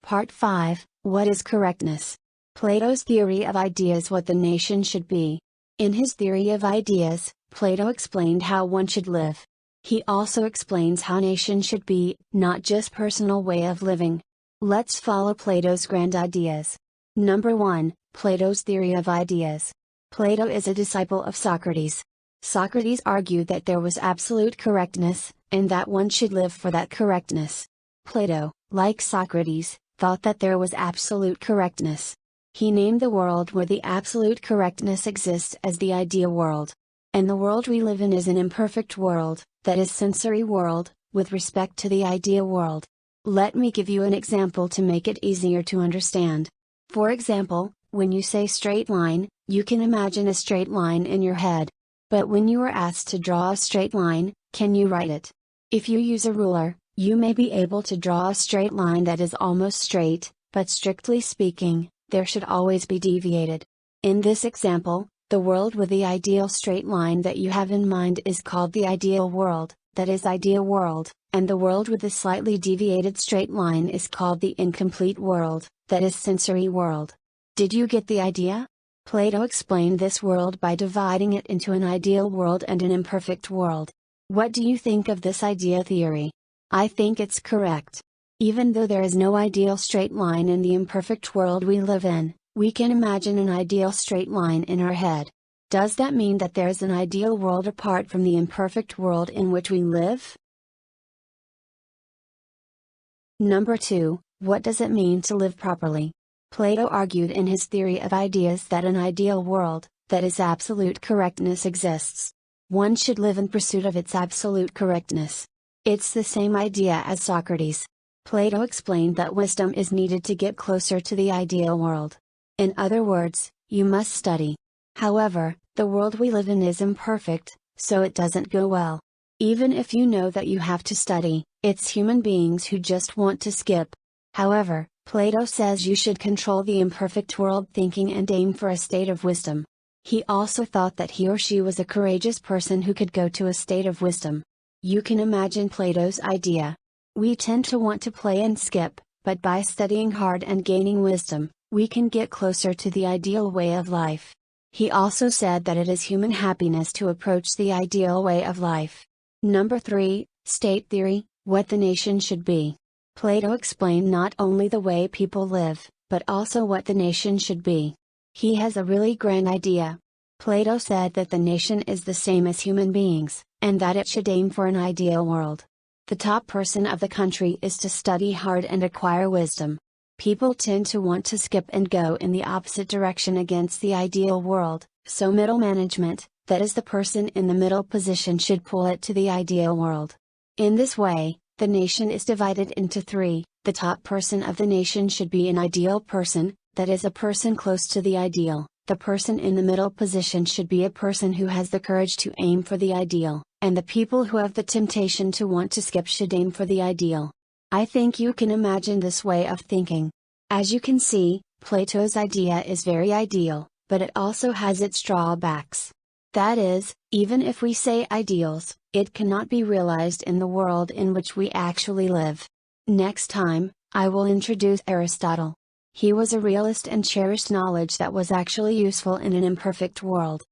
Part 5, What is correctness? Plato's theory of ideas. What the nation should be. In his theory of ideas, Plato explained how one should live. He also explains how nation should be, not just personal way of living. Let's follow Plato's grand ideas. Number 1, Plato's theory of ideas. Plato is a disciple of Socrates. Socrates argued that there was absolute correctness, and that one should live for that correctness. Plato, like Socrates, thought that there was absolute correctness. He named the world where the absolute correctness exists as the ideal world. And the world we live in is an imperfect world, that is sensory world, with respect to the ideal world. Let me give you an example to make it easier to understand. For example, when you say straight line, you can imagine a straight line in your head. But when you are asked to draw a straight line, can you write it? If you use a ruler, you may be able to draw a straight line that is almost straight, but strictly speaking, there should always be deviated. In this example, the world with the ideal straight line that you have in mind is called the ideal world, that is ideal world, and the world with the slightly deviated straight line is called the incomplete world, that is sensory world. Did you get the idea? Plato explained this world by dividing it into an ideal world and an imperfect world. What do you think of this idea theory? I think it's correct. Even though there is no ideal straight line in the imperfect world we live in, we can imagine an ideal straight line in our head. Does that mean that there is an ideal world apart from the imperfect world in which we live? Number 2, what does it mean to live properly? Plato argued in his theory of ideas that an ideal world, that is absolute correctness, exists. One should live in pursuit of its absolute correctness. It's the same idea as Socrates. Plato explained that wisdom is needed to get closer to the ideal world. In other words, you must study. However, the world we live in is imperfect, so it doesn't go well. Even if you know that you have to study, it's human beings who just want to skip. However, Plato says you should control the imperfect world thinking and aim for a state of wisdom. He also thought that he or she was a courageous person who could go to a state of wisdom. You can imagine Plato's idea. We tend to want to play and skip, but by studying hard and gaining wisdom, we can get closer to the ideal way of life. He also said that it is human happiness to approach the ideal way of life. Number 3, state theory, what the nation should be. Plato explained not only the way people live, but also what the nation should be. He has a really grand idea. Plato said that the nation is the same as human beings, and that it should aim for an ideal world. The top person of the country is to study hard and acquire wisdom. People tend to want to skip and go in the opposite direction against the ideal world, so middle management, that is the person in the middle position, should pull it to the ideal world. In this way, the nation is divided into 3, the top person of the nation should be an ideal person, that is a person close to the ideal. The person in the middle position should be a person who has the courage to aim for the ideal, and the people who have the temptation to want to skip should aim for the ideal. I think you can imagine this way of thinking. As you can see, Plato's idea is very ideal, but it also has its drawbacks. That is, even if we say ideals, it cannot be realized in the world in which we actually live. Next time, I will introduce Aristotle. He was a realist and cherished knowledge that was actually useful in an imperfect world.